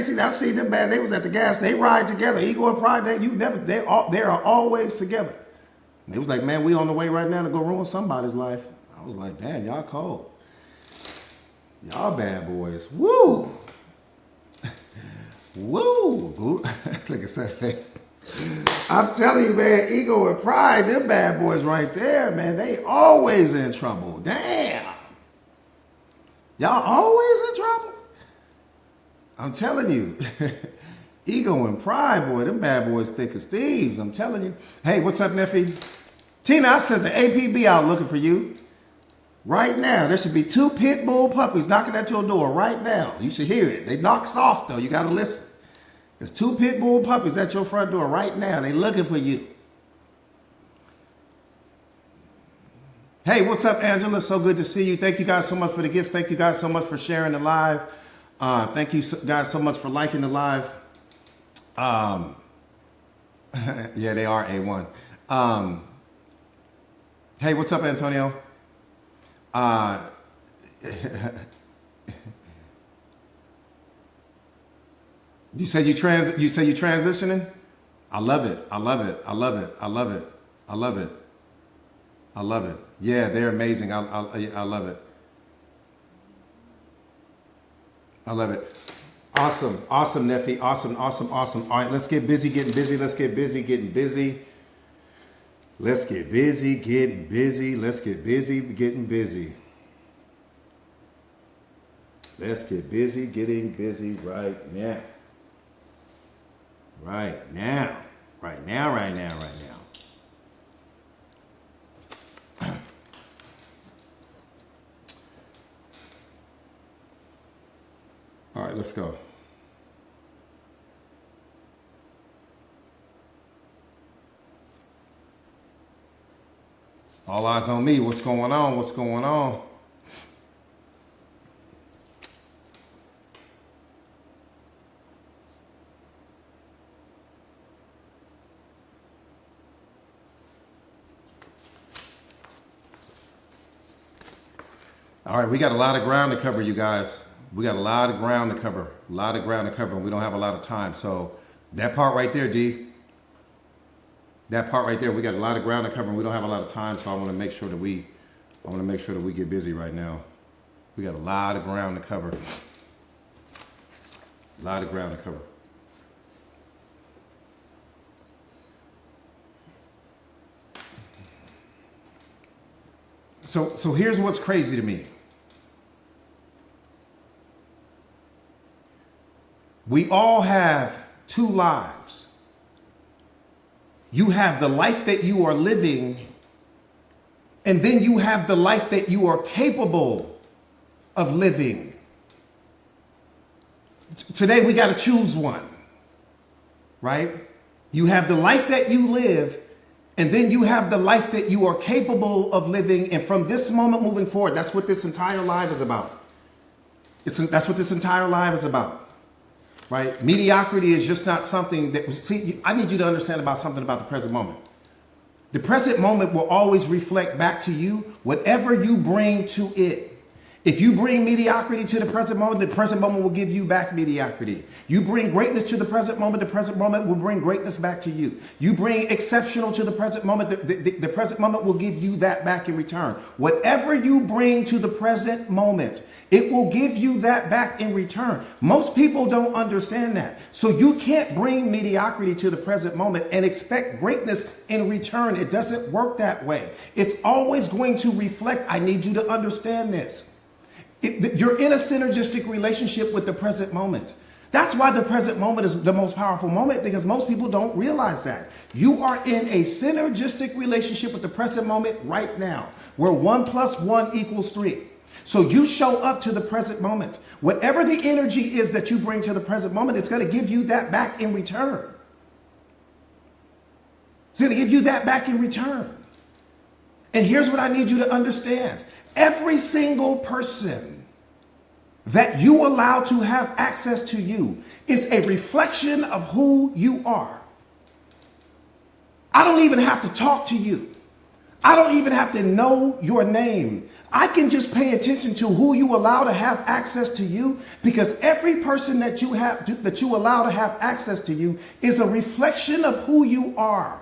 Stacy, I've seen them, man. They was at the gas. They ride together. Ego and Pride. They are always together. And they was like, man, we on the way right now to go ruin somebody's life. I was like, damn, y'all cold. Y'all bad boys. Woo. Woo. Like I said, I'm telling you, man, Ego and Pride, them bad boys right there, man, they always in trouble. Damn. Y'all always in trouble? I'm telling you. Ego and Pride, boy, them bad boys thick as thieves. I'm telling you. Hey, what's up, Neffy? Tina, I sent the APB out looking for you. Right now, there should be 2 pit bull puppies knocking at your door right now. You should hear it. They knock soft, though. You got to listen. There's 2 pit bull puppies at your front door right now. They looking for you. Hey, what's up, Angela? So good to see you. Thank you guys so much for the gifts. Thank you guys so much for sharing the live. Thank you guys so much for liking the live. Yeah, they are A1. Hey, what's up, Antonio? You said you transitioning? I love it. I love it. I love it. I love it. I love it. I love it. Yeah, they're amazing. I love it. I love it. Awesome. Awesome, Neffy. Awesome. Awesome. Awesome. All right, let's get busy getting busy. Let's get busy getting busy. Let's get busy getting busy. Let's get busy getting busy. Let's get busy getting busy right now. Right now. Right now, right now, right now. All right, let's go. All eyes on me. What's going on? What's going on? All right, we got a lot of ground to cover, you guys. We got a lot of ground to cover. A lot of ground to cover, and we don't have a lot of time. So that part right there, D. That part right there, we got a lot of ground to cover, and we don't have a lot of time. So I want to make sure that we get busy right now. We got a lot of ground to cover. A lot of ground to cover. So here's what's crazy to me. We all have 2 lives. You have the life that you are living, and then you have the life that you are capable of living. Today we got to choose one, right? You have the life that you live, and then you have the life that you are capable of living. And from this moment moving forward, that's what this entire life is about. That's what this entire life is about. Right? Mediocrity is just not something that, see, I need you to understand about something about the present moment. The present moment will always reflect back to you whatever you bring to it. If you bring mediocrity to the present moment will give you back mediocrity. You bring greatness to the present moment will bring greatness back to you. You bring exceptional to the present moment, the present moment will give you that back in return. Whatever you bring to the present moment, it will give you that back in return. Most people don't understand that. So you can't bring mediocrity to the present moment and expect greatness in return. It doesn't work that way. It's always going to reflect. I need you to understand this. You're in a synergistic relationship with the present moment. That's why the present moment is the most powerful moment, because most people don't realize that. You are in a synergistic relationship with the present moment right now, where 1 + 1 = 3. So you show up to the present moment. Whatever the energy is that you bring to the present moment, it's going to give you that back in return. It's going to give you that back in return. And here's what I need you to understand. Every single person that you allow to have access to you is a reflection of who you are. I don't even have to talk to you. I don't even have to know your name. I can just pay attention to who you allow to have access to you, because every person that you allow to have access to you is a reflection of who you are.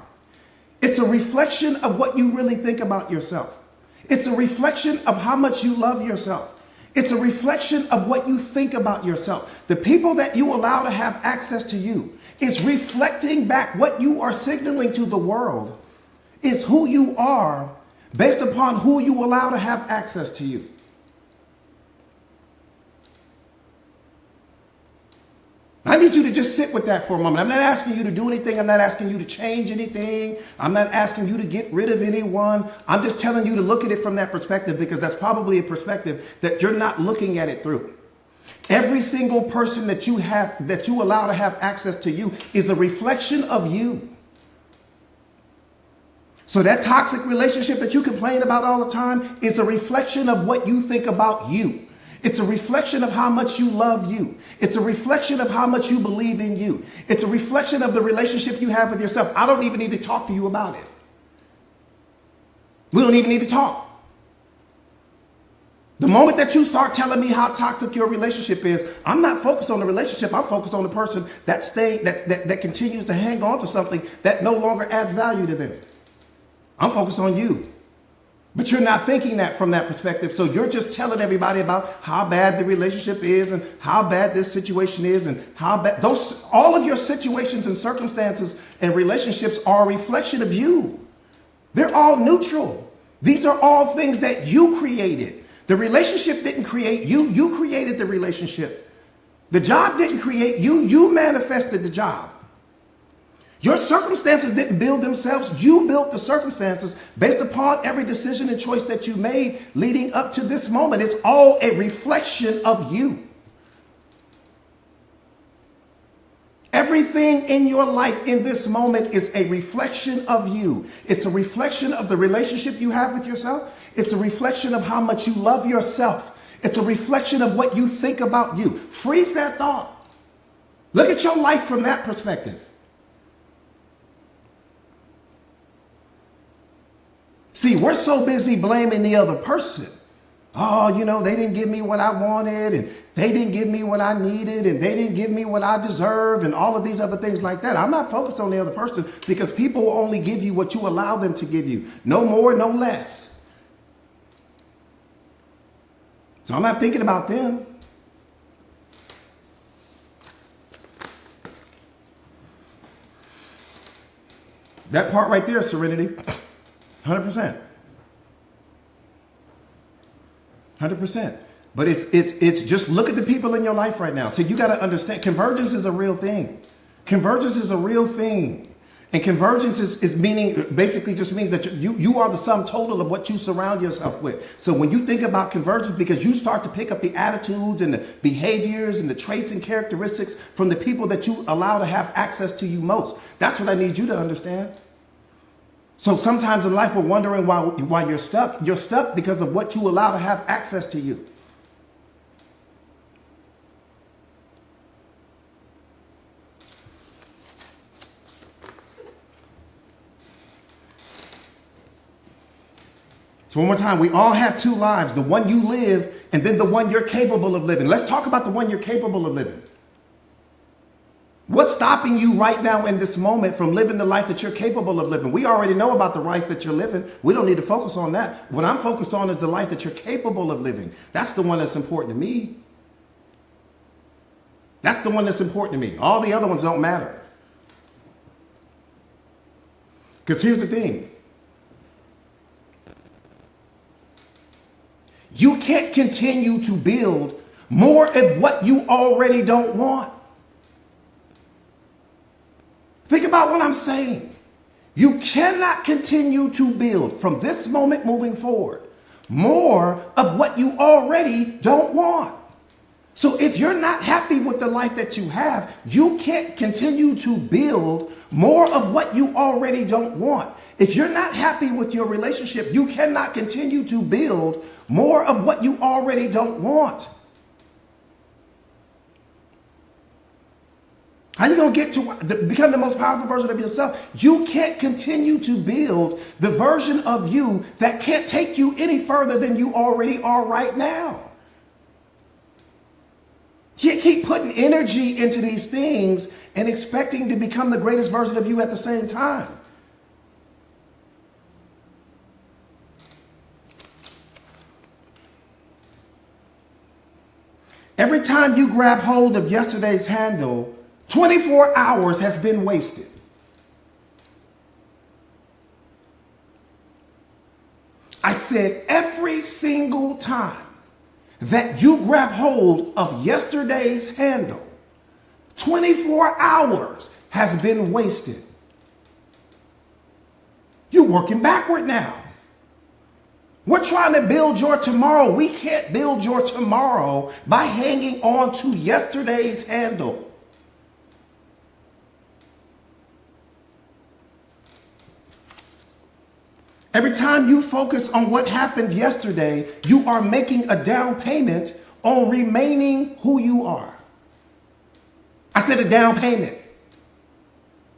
It's a reflection of what you really think about yourself. It's a reflection of how much you love yourself. It's a reflection of what you think about yourself. The people that you allow to have access to you is reflecting back what you are signaling to the world is who you are, based upon who you allow to have access to you. I need you to just sit with that for a moment. I'm not asking you to do anything. I'm not asking you to change anything. I'm not asking you to get rid of anyone. I'm just telling you to look at it from that perspective, because that's probably a perspective that you're not looking at it through. Every single person that you allow to have access to you is a reflection of you. So that toxic relationship that you complain about all the time is a reflection of what you think about you. It's a reflection of how much you love you. It's a reflection of how much you believe in you. It's a reflection of the relationship you have with yourself. I don't even need to talk to you about it. We don't even need to talk. The moment that you start telling me how toxic your relationship is, I'm not focused on the relationship. I'm focused on the person that continues to hang on to something that no longer adds value to them. I'm focused on you. But you're not thinking that from that perspective. So you're just telling everybody about how bad the relationship is and how bad this situation is and how bad all of your situations and circumstances and relationships are a reflection of you. They're all neutral. These are all things that you created. The relationship didn't create you. You created the relationship. The job didn't create you. You manifested the job. Your circumstances didn't build themselves. You built the circumstances based upon every decision and choice that you made leading up to this moment. It's all a reflection of you. Everything in your life in this moment is a reflection of you. It's a reflection of the relationship you have with yourself. It's a reflection of how much you love yourself. It's a reflection of what you think about you. Freeze that thought. Look at your life from that perspective. See, we're so busy blaming the other person. Oh, they didn't give me what I wanted, and they didn't give me what I needed, and they didn't give me what I deserve, and all of these other things like that. I'm not focused on the other person, because people will only give you what you allow them to give you. No more, no less. So I'm not thinking about them. That part right there, Serenity. 100%. 100%. But it's just look at the people in your life right now. So you got to understand, convergence is a real thing. Convergence is a real thing. And convergence is meaning, basically just means that you are the sum total of what you surround yourself with. So when you think about convergence, because you start to pick up the attitudes and the behaviors and the traits and characteristics from the people that you allow to have access to you most. That's what I need you to understand. So sometimes in life, we're wondering why you're stuck. You're stuck because of what you allow to have access to you. So one more time, we all have two lives, the one you live and then the one you're capable of living. Let's talk about the one you're capable of living. What's stopping you right now in this moment from living the life that you're capable of living? We already know about the life that you're living. We don't need to focus on that. What I'm focused on is the life that you're capable of living. That's the one that's important to me. That's the one that's important to me. All the other ones don't matter. Because here's the thing. You can't continue to build more of what you already don't want. Think about what I'm saying. You cannot continue to build from this moment moving forward more of what you already don't want. So if you're not happy with the life that you have, you can't continue to build more of what you already don't want. If you're not happy with your relationship, you cannot continue to build more of what you already don't want. How are you going to get to become the most powerful version of yourself? You can't continue to build the version of you that can't take you any further than you already are right now. You can't keep putting energy into these things and expecting to become the greatest version of you at the same time. Every time you grab hold of yesterday's handle, 24 hours has been wasted. I said every single time that you grab hold of yesterday's handle, 24 hours has been wasted. You're working backward now. We're trying to build your tomorrow. We can't build your tomorrow by hanging on to yesterday's handle. Every time you focus on what happened yesterday, you are making a down payment on remaining who you are. I said a down payment.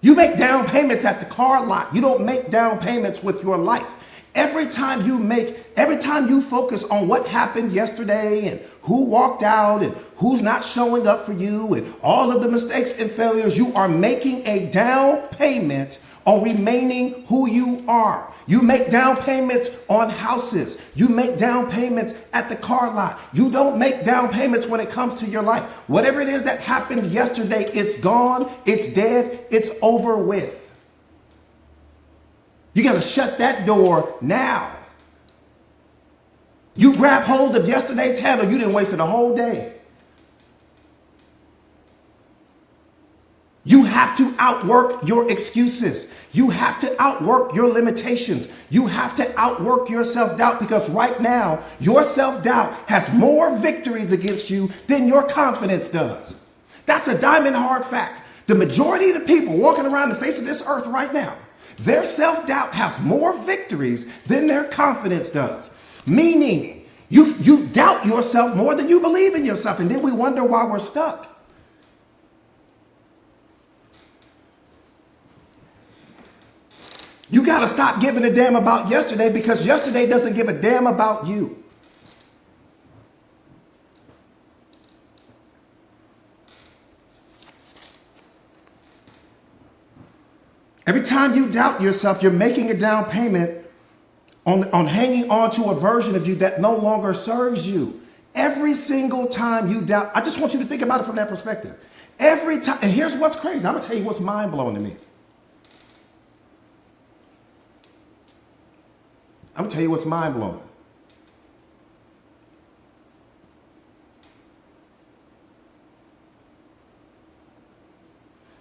You make down payments at the car lot. You don't make down payments with your life. Every time you focus on what happened yesterday and who walked out and who's not showing up for you and all of the mistakes and failures, you are making a down payment on remaining who you are. You make down payments on houses. You make down payments at the car lot. You don't make down payments when it comes to your life. Whatever it is that happened yesterday, it's gone, it's dead, it's over with. You got to shut that door now. You grab hold of yesterday's handle, you didn't waste it a whole day. You have to outwork your excuses. You have to outwork your limitations. You have to outwork your self-doubt, because right now, your self-doubt has more victories against you than your confidence does. That's a diamond hard fact. The majority of the people walking around the face of this earth right now, their self-doubt has more victories than their confidence does. Meaning, you doubt yourself more than you believe in yourself. And then we wonder why we're stuck. You got to stop giving a damn about yesterday, because yesterday doesn't give a damn about you. Every time you doubt yourself, you're making a down payment on hanging on to a version of you that no longer serves you. Every single time you doubt, I just want you to think about it from that perspective. Every time, and here's what's crazy. I'm going to tell you what's mind-blowing to me. I'm going to tell you what's mind-blowing.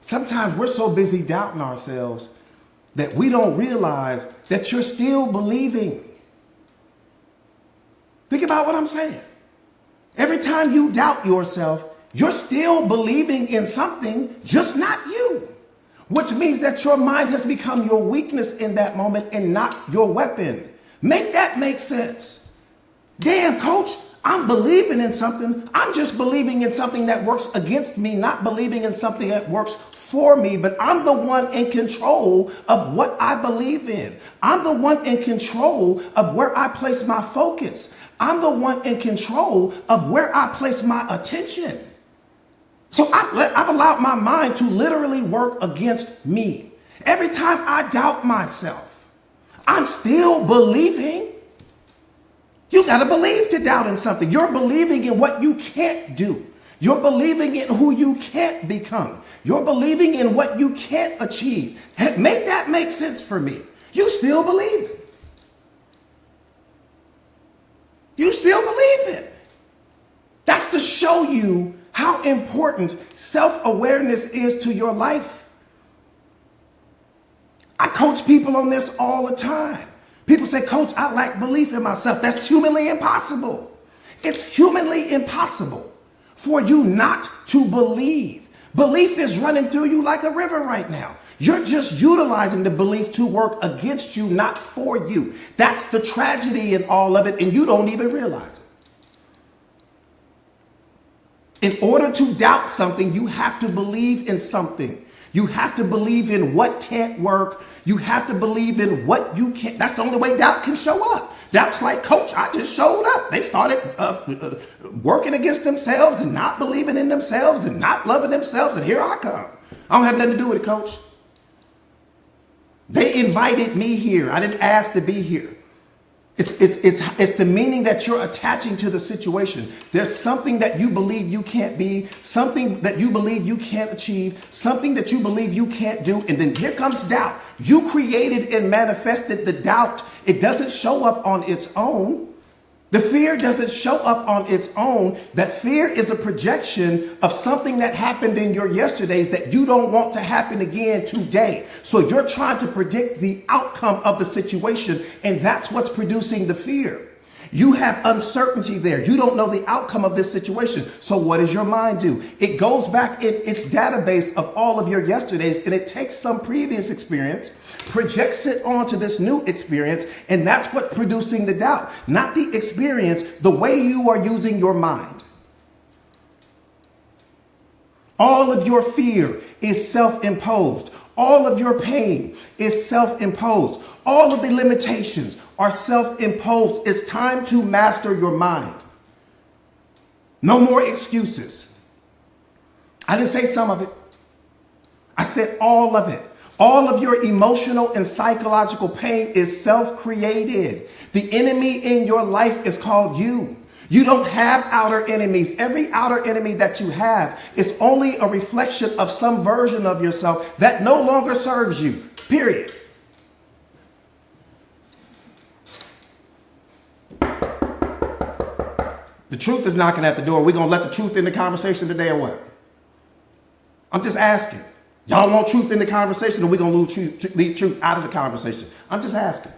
Sometimes we're so busy doubting ourselves that we don't realize that you're still believing. Think about what I'm saying. Every time you doubt yourself, you're still believing in something, just not you. Which means that your mind has become your weakness in that moment and not your weapon. Make that make sense. Damn, coach, I'm believing in something. I'm just believing in something that works against me, not believing in something that works for me. But I'm the one in control of what I believe in. I'm the one in control of where I place my focus. I'm the one in control of where I place my attention. So I've allowed my mind to literally work against me. Every time I doubt myself, I'm still believing. You got to believe to doubt in something. You're believing in what you can't do. You're believing in who you can't become. You're believing in what you can't achieve. Make that make sense for me. You still believe it. You still believe it. That's to show you how important self-awareness is to your life. I coach people on this all the time. People say, Coach, I lack belief in myself. That's humanly impossible. It's humanly impossible for you not to believe. Belief is running through you like a river right now. You're just utilizing the belief to work against you, not for you. That's the tragedy in all of it, and you don't even realize it. In order to doubt something, you have to believe in something. You have to believe in what can't work. You have to believe in what you can't. That's the only way doubt can show up. Doubt's like, coach, I just showed up. They started working against themselves and not believing in themselves and not loving themselves. And here I come. I don't have nothing to do with it, coach. They invited me here. I didn't ask to be here. It's the meaning that you're attaching to the situation. There's something that you believe you can't be, something that you believe you can't achieve, something that you believe you can't do. And then here comes doubt. You created and manifested the doubt. It doesn't show up on its own. The fear doesn't show up on its own. That fear is a projection of something that happened in your yesterdays that you don't want to happen again today. So you're trying to predict the outcome of the situation, and that's what's producing the fear. You have uncertainty there. You don't know the outcome of this situation. So what does your mind do? It goes back in its database of all of your yesterdays, and it takes some previous experience, projects it onto this new experience, and that's what's producing the doubt. Not the experience, the way you are using your mind. All of your fear is self-imposed. All of your pain is self-imposed. All of the limitations are self-imposed. It's time to master your mind. No more excuses. I didn't say some of it. I said all of it. All of your emotional and psychological pain is self-created. The enemy in your life is called you. You don't have outer enemies. Every outer enemy that you have is only a reflection of some version of yourself that no longer serves you, period. The truth is knocking at the door. We're going to let the truth in the conversation today or what? I'm just asking. Y'all want truth in the conversation, or we're going to leave truth out of the conversation? I'm just asking.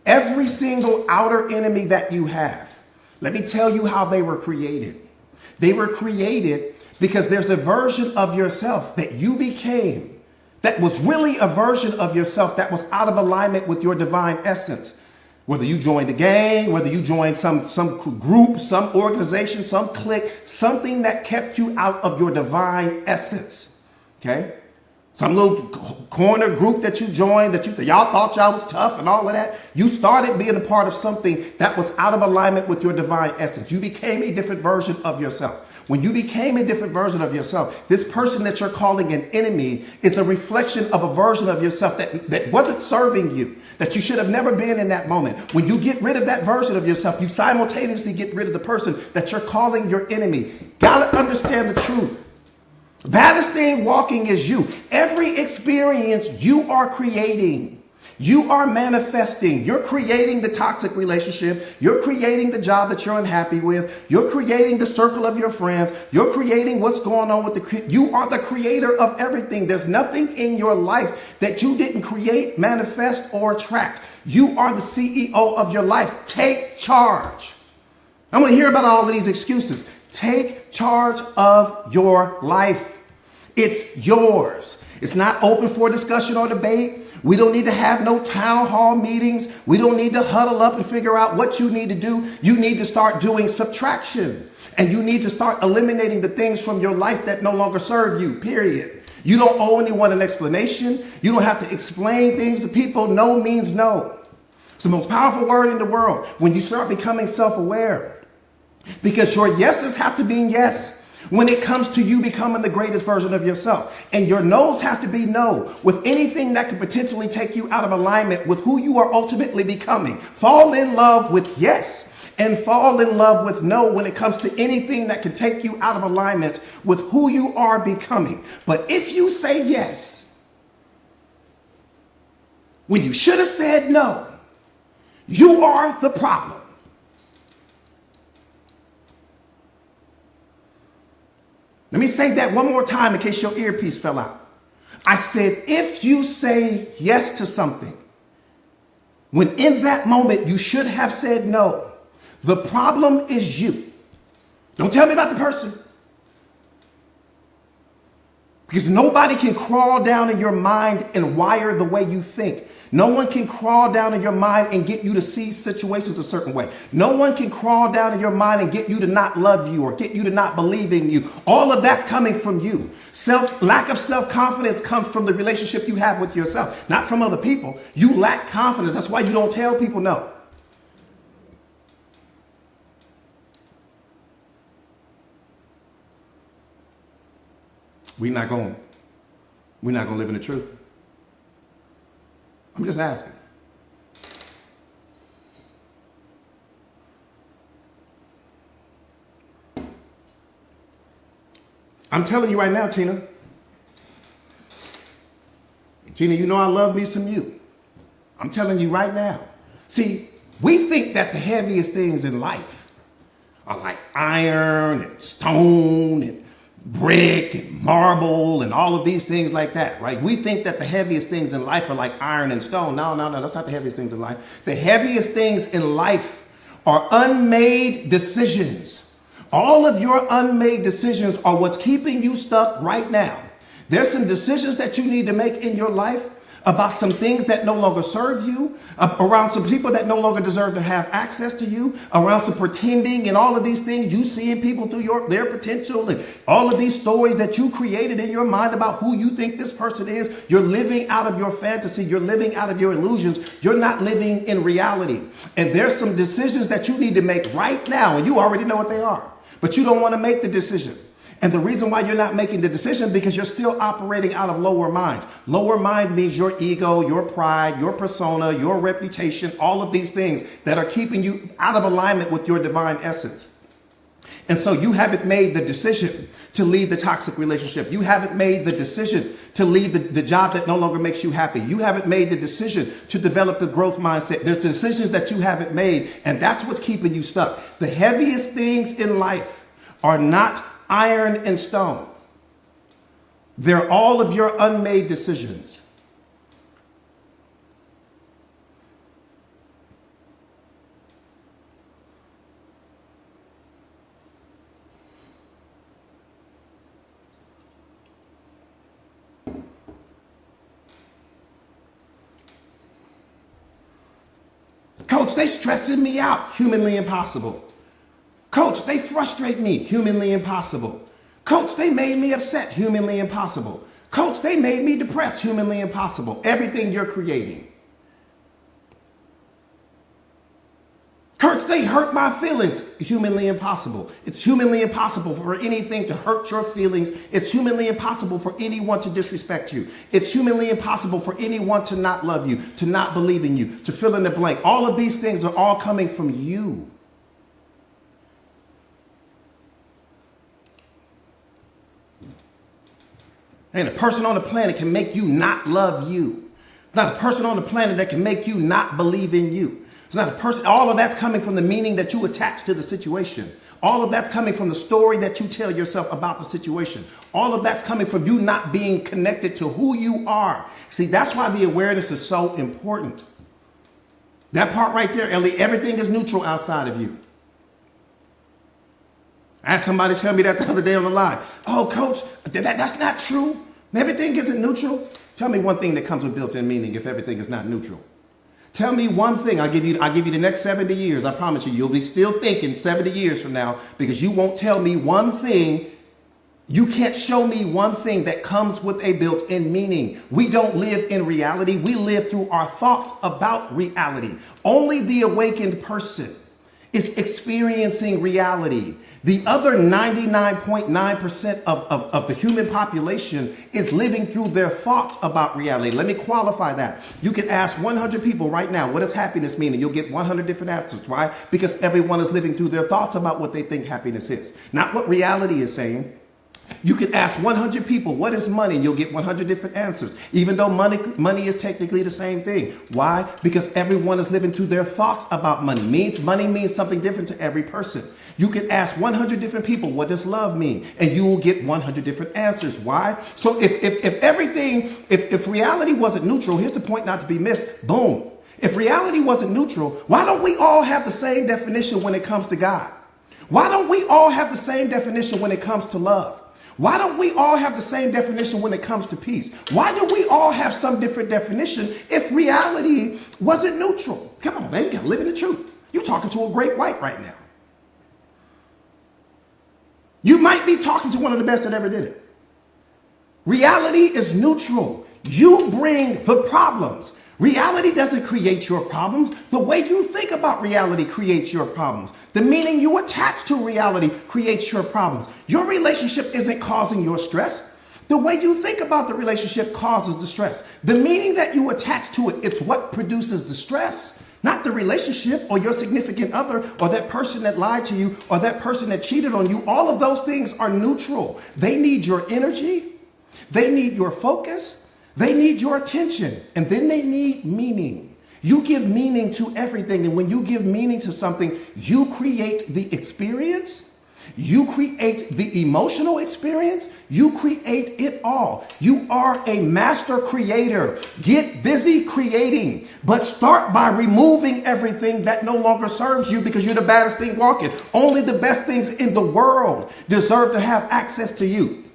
Every single outer enemy that you have, let me tell you how they were created. They were created because there's a version of yourself that you became that was really a version of yourself that was out of alignment with your divine essence. Whether you joined a gang, whether you joined some group, some organization, some clique, something that kept you out of your divine essence. Okay? Some little corner group that you joined that y'all thought y'all was tough and all of that. You started being a part of something that was out of alignment with your divine essence. You became a different version of yourself. When you became a different version of yourself, this person that you're calling an enemy is a reflection of a version of yourself that wasn't serving you, that you should have never been in that moment. When you get rid of that version of yourself, you simultaneously get rid of the person that you're calling your enemy. Gotta understand the truth. The baddest thing walking is you. Every experience you are creating. You are manifesting. You're creating the toxic relationship. You're creating the job that you're unhappy with. You're creating the circle of your friends. You're creating what's going on with you are the creator of everything. There's nothing in your life that you didn't create, manifest, or attract. You are the CEO of your life. Take charge. I'm going to hear about all of these excuses. Take charge of your life. It's yours. It's not open for discussion or debate. We don't need to have no town hall meetings. We don't need to huddle up and figure out what you need to do. You need to start doing subtraction. And you need to start eliminating the things from your life that no longer serve you, period. You don't owe anyone an explanation. You don't have to explain things to people. No means no. It's the most powerful word in the world when you start becoming self-aware. Because your yeses have to be yes when it comes to you becoming the greatest version of yourself. And your no's have to be no with anything that could potentially take you out of alignment with who you are ultimately becoming. Fall in love with yes and fall in love with no when it comes to anything that can take you out of alignment with who you are becoming. But if you say yes when you should have said no, you are the problem. Let me say that one more time in case your earpiece fell out. I said, if you say yes to something, when in that moment you should have said no, the problem is you. Don't tell me about the person. Because nobody can crawl down in your mind and wire the way you think. No one can crawl down in your mind and get you to see situations a certain way. No one can crawl down in your mind and get you to not love you or get you to not believe in you. All of that's coming from you. Lack of self-confidence comes from the relationship you have with yourself, not from other people. You lack confidence. That's why you don't tell people no. We're not going to live in the truth. I'm just asking. I'm telling you right now, Tina. Tina, you know I love me some you. I'm telling you right now. See, we think that the heaviest things in life are like iron and stone and brick and marble and all of these things like that, right? We think that the heaviest things in life are like iron and stone. No, that's not the heaviest things in life. The heaviest things in life are unmade decisions. All of your unmade decisions are what's keeping you stuck right now. There's some decisions that you need to make in your life about some things that no longer serve you, around some people that no longer deserve to have access to you, around some pretending and all of these things you see in people through their potential and all of these stories that you created in your mind about who you think this person is. You're living out of your fantasy. You're living out of your illusions. You're not living in reality. And there's some decisions that you need to make right now, and you already know what they are, but you don't want to make the decision. And the reason why you're not making the decision because you're still operating out of lower mind. Lower mind means your ego, your pride, your persona, your reputation, all of these things that are keeping you out of alignment with your divine essence. And so you haven't made the decision to leave the toxic relationship. You haven't made the decision to leave the job that no longer makes you happy. You haven't made the decision to develop the growth mindset. There's decisions that you haven't made, and that's what's keeping you stuck. The heaviest things in life are not iron and stone. They're all of your unmade decisions. Coach, they stressing me out. Humanly impossible. Coach, they frustrate me. Humanly impossible. Coach, they made me upset. Humanly impossible. Coach, they made me depressed. Humanly impossible. Everything you're creating. Coach, they hurt my feelings. Humanly impossible. It's humanly impossible for anything to hurt your feelings. It's humanly impossible for anyone to disrespect you. It's humanly impossible for anyone to not love you, to not believe in you, to fill in the blank. All of these things are all coming from you. And a person on the planet can make you not love you. It's not a person on the planet that can make you not believe in you. It's not a person. All of that's coming from the meaning that you attach to the situation. All of that's coming from the story that you tell yourself about the situation. All of that's coming from you not being connected to who you are. See, that's why the awareness is so important. That part right there, Ellie, everything is neutral outside of you. I had somebody tell me that the other day on the line. Oh, coach, that's not true. Everything isn't neutral. Tell me one thing that comes with built-in meaning if everything is not neutral. Tell me one thing. I'll give you the next 70 years. I promise you, you'll be still thinking 70 years from now because you won't tell me one thing. You can't show me one thing that comes with a built-in meaning. We don't live in reality. We live through our thoughts about reality. Only the awakened person is experiencing reality. The other 99.9% of the human population is living through their thoughts about reality. Let me qualify that. You can ask 100 people right now, what does happiness mean? And you'll get 100 different answers, right? Because everyone is living through their thoughts about what they think happiness is, not what reality is saying. You can ask 100 people, what is money? And you'll get 100 different answers, even though money is technically the same thing. Why? Because everyone is living through their thoughts about money. Money means something different to every person. You can ask 100 different people, what does love mean? And you will get 100 different answers. Why? So if reality wasn't neutral, here's the point not to be missed. Boom. If reality wasn't neutral, why don't we all have the same definition when it comes to God? Why don't we all have the same definition when it comes to love? Why don't we all have the same definition when it comes to peace? Why do we all have some different definition if reality wasn't neutral? Come on, man, you gotta live in the truth. You're talking to a great white right now. You might be talking to one of the best that ever did it. Reality is neutral. You bring the problems. Reality doesn't create your problems. The way you think about reality creates your problems. The meaning you attach to reality creates your problems. Your relationship isn't causing your stress. The way you think about the relationship causes the stress. The meaning that you attach to it, it's what produces the stress, not the relationship or your significant other or that person that lied to you or that person that cheated on you. All of those things are neutral. They need your energy. They need your focus. They need your attention, and then they need meaning. You give meaning to everything, and when you give meaning to something, you create the experience, you create the emotional experience, you create it all. You are a master creator. Get busy creating, but start by removing everything that no longer serves you because you're the baddest thing walking. Only the best things in the world deserve to have access to you.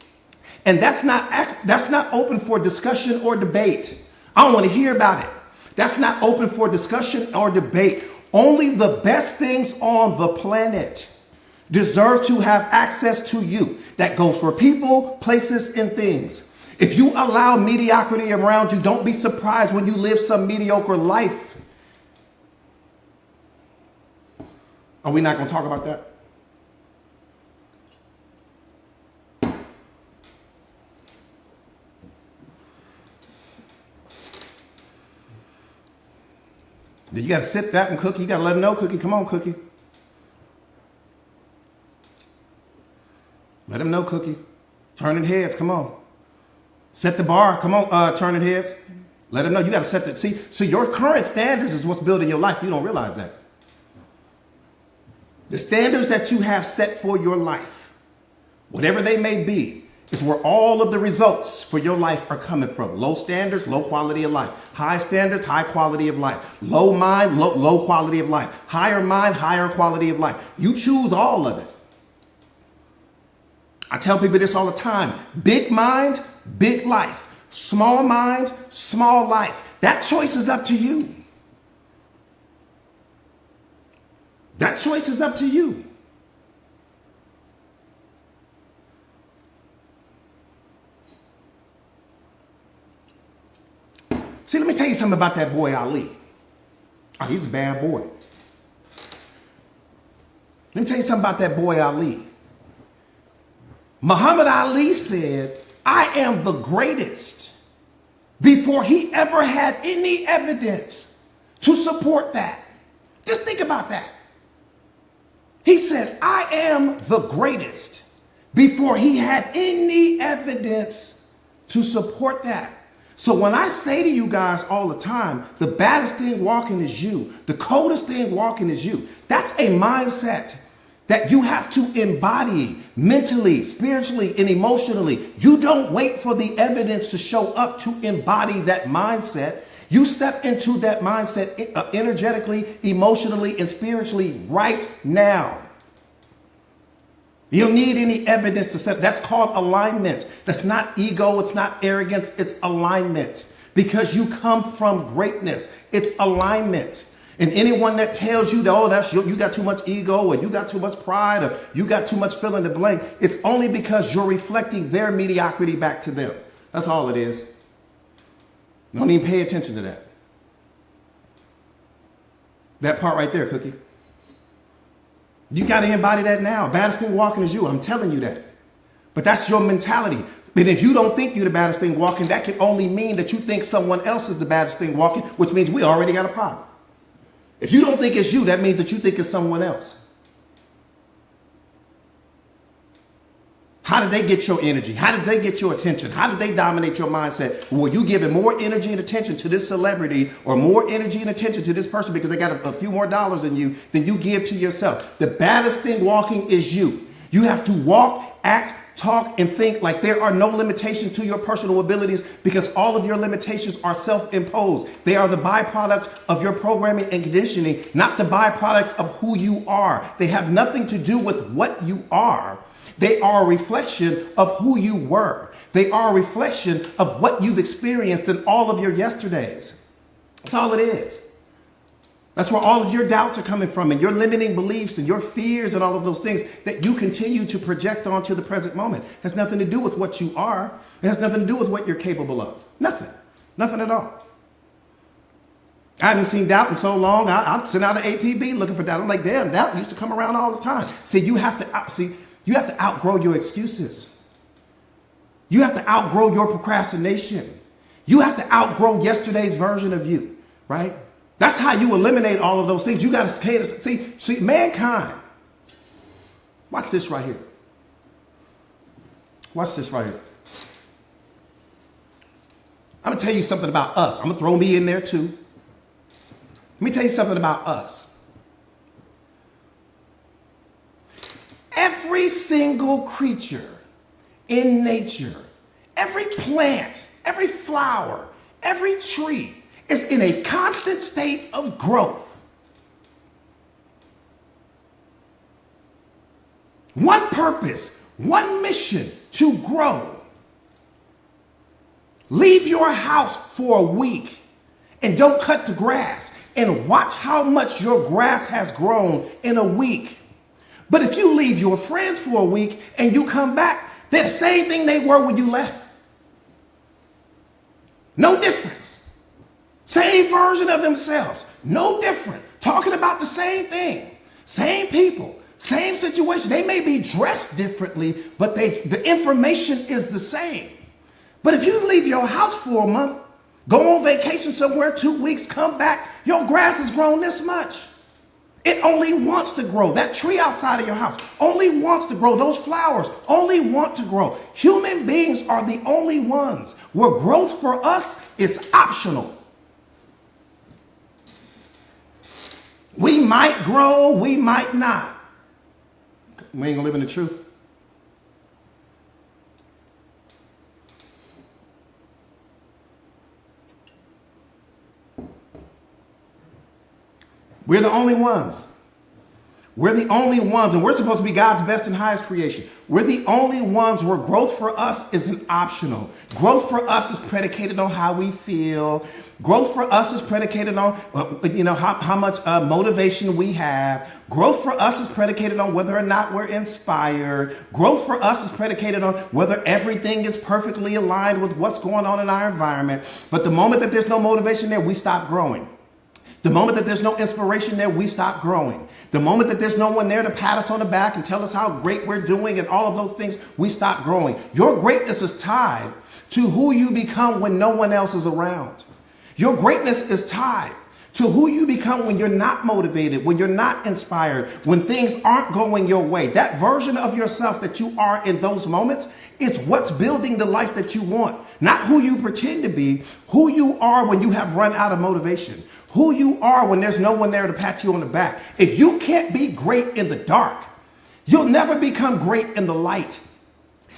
And that's not open for discussion or debate. I don't want to hear about it. That's not open for discussion or debate. Only the best things on the planet deserve to have access to you. That goes for people, places, and things. If you allow mediocrity around you, don't be surprised when you live some mediocre life. Are we not going to talk about that? You got to sip that one, Cookie. You got to let them know, Cookie. Come on, Cookie. Let them know, Cookie. Turning heads. Come on. Set the bar. Come on, turning heads. Let them know. You got to set that. See, so your current standards is what's building your life. You don't realize that. The standards that you have set for your life, whatever they may be, is where all of the results for your life are coming from. Low standards, low quality of life. High standards, high quality of life. Low mind, low quality of life. Higher mind, higher quality of life. You choose all of it. I tell people this all the time. Big mind, big life. Small mind, small life. That choice is up to you. That choice is up to you. See, let me tell you something about that boy Ali. Oh, he's a bad boy. Let me tell you something about that boy Ali. Muhammad Ali said, I am the greatest, before he ever had any evidence to support that. Just think about that. He said, I am the greatest, before he had any evidence to support that. So when I say to you guys all the time, the baddest thing walking is you, the coldest thing walking is you, that's a mindset that you have to embody mentally, spiritually, and emotionally. You don't wait for the evidence to show up to embody that mindset. You step into that mindset energetically, emotionally, and spiritually right now. You don't need any evidence to set. That's called alignment. That's not ego. It's not arrogance. It's alignment. Because you come from greatness. It's alignment. And anyone that tells you that, oh, that's you got too much ego, or you got too much pride, or you got too much fill in the blank, it's only because you're reflecting their mediocrity back to them. That's all it is. Don't even pay attention to that. That part right there, Cookie. You got to embody that now. Baddest thing walking is you. I'm telling you that. But that's your mentality. And if you don't think you're the baddest thing walking, that can only mean that you think someone else is the baddest thing walking, which means we already got a problem. If you don't think it's you, that means that you think it's someone else. How did they get your energy? How did they get your attention? How did they dominate your mindset? Were you giving more energy and attention to this celebrity, or more energy and attention to this person because they got a few more dollars than you give to yourself? The baddest thing walking is you. You have to walk, act, talk, and think like there are no limitations to your personal abilities, because all of your limitations are self-imposed. They are the byproduct of your programming and conditioning, not the byproduct of who you are. They have nothing to do with what you are. They are a reflection of who you were. They are a reflection of what you've experienced in all of your yesterdays. That's all it is. That's where all of your doubts are coming from, and your limiting beliefs and your fears and all of those things that you continue to project onto the present moment. It has nothing to do with what you are. It has nothing to do with what you're capable of. Nothing. Nothing at all. I haven't seen doubt in so long. I sent out an APB looking for doubt. I'm like, damn, doubt used to come around all the time. See, you have to outgrow your excuses. You have to outgrow your procrastination. You have to outgrow yesterday's version of you, right? That's how you eliminate all of those things. You got to see mankind. Watch this right here. Watch this right here. I'm going to tell you something about us. I'm going to throw me in there too. Let me tell you something about us. Every single creature in nature, every plant, every flower, every tree is in a constant state of growth. One purpose, one mission: to grow. Leave your house for a week and don't cut the grass and watch how much your grass has grown in a week. But if you leave your friends for a week and you come back, they're the same thing they were when you left. No difference. Same version of themselves. No different. Talking about the same thing. Same people. Same situation. They may be dressed differently, but the information is the same. But if you leave your house for a month, go on vacation somewhere, 2 weeks, come back, your grass has grown this much. It only wants to grow. That tree outside of your house only wants to grow. Those flowers only want to grow. Human beings are the only ones where growth for us is optional. We might grow, we might not. We ain't gonna live in the truth. We're the only ones. We're the only ones, and we're supposed to be God's best and highest creation. We're the only ones where growth for us isn't optional. Growth for us is predicated on how we feel. Growth for us is predicated on, how much motivation we have. Growth for us is predicated on whether or not we're inspired. Growth for us is predicated on whether everything is perfectly aligned with what's going on in our environment. But the moment that there's no motivation there, we stop growing. The moment that there's no inspiration there, we stop growing. The moment that there's no one there to pat us on the back and tell us how great we're doing and all of those things, we stop growing. Your greatness is tied to who you become when no one else is around. Your greatness is tied to who you become when you're not motivated, when you're not inspired, when things aren't going your way. That version of yourself that you are in those moments is what's building the life that you want. Not who you pretend to be, who you are when you have run out of motivation. Who you are when there's no one there to pat you on the back. If you can't be great in the dark, you'll never become great in the light.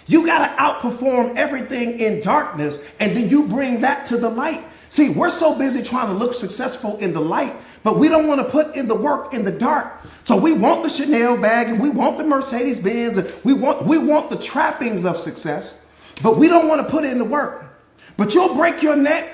You got to outperform everything in darkness, and then you bring that to the light. See, we're so busy trying to look successful in the light, but we don't want to put in the work in the dark. So we want the Chanel bag and we want the Mercedes Benz and we want the trappings of success, but we don't want to put in the work. But you'll break your neck.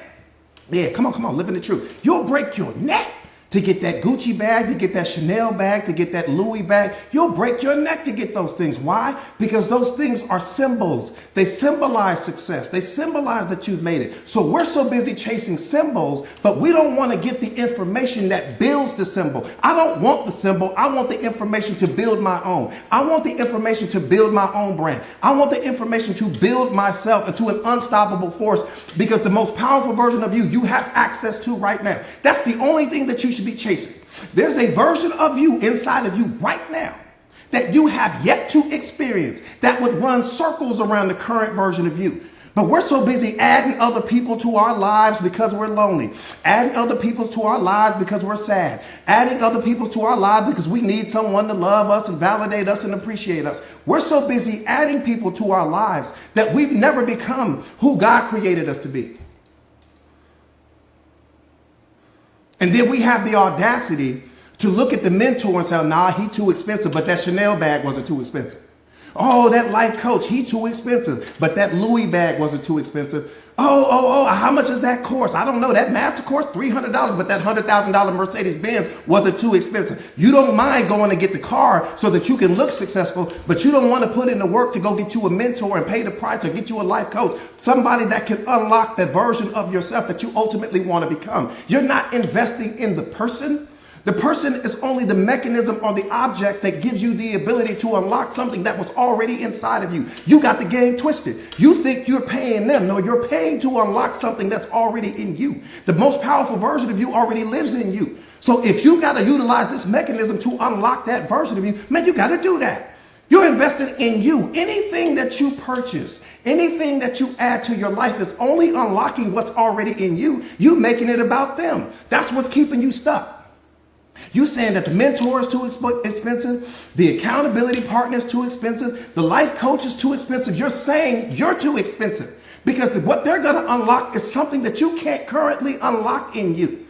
Yeah, come on, live in the truth. You'll break your neck to get that Gucci bag, to get that Chanel bag, to get that Louis bag. You'll break your neck to get those things. Why? Because those things are symbols. They symbolize success. They symbolize that you've made it. So we're so busy chasing symbols, but we don't want to get the information that builds the symbol. I don't want the symbol. I want the information to build my own. I want the information to build my own brand. I want the information to build myself into an unstoppable force, because the most powerful version of you, you have access to right now. That's the only thing that you should be chasing. There's a version of you inside of you right now that you have yet to experience that would run circles around the current version of you. But we're so busy adding other people to our lives because we're lonely, adding other people to our lives because we're sad, adding other people to our lives because we need someone to love us and validate us and appreciate us. We're so busy adding people to our lives that we've never become who God created us to be. And then we have the audacity to look at the mentor and say, nah, he too expensive, but that Chanel bag wasn't too expensive. Oh, that life coach, he too expensive. But that Louis bag wasn't too expensive. How much is that course? I don't know. That master course, $300, but that $100,000 Mercedes Benz wasn't too expensive. You don't mind going to get the car so that you can look successful, but you don't want to put in the work to go get you a mentor and pay the price or get you a life coach, somebody that can unlock the version of yourself that you ultimately want to become. You're not investing in the person. The person is only the mechanism or the object that gives you the ability to unlock something that was already inside of you. You got the game twisted. You think you're paying them. No, you're paying to unlock something that's already in you. The most powerful version of you already lives in you. So if you got to utilize this mechanism to unlock that version of you, man, you got to do that. You're invested in you. Anything that you purchase, anything that you add to your life is only unlocking what's already in you. You making it about them. That's what's keeping you stuck. You saying that the mentor is too expensive, the accountability partner is too expensive, the life coach is too expensive. You're saying you're too expensive because what they're going to unlock is something that you can't currently unlock in you.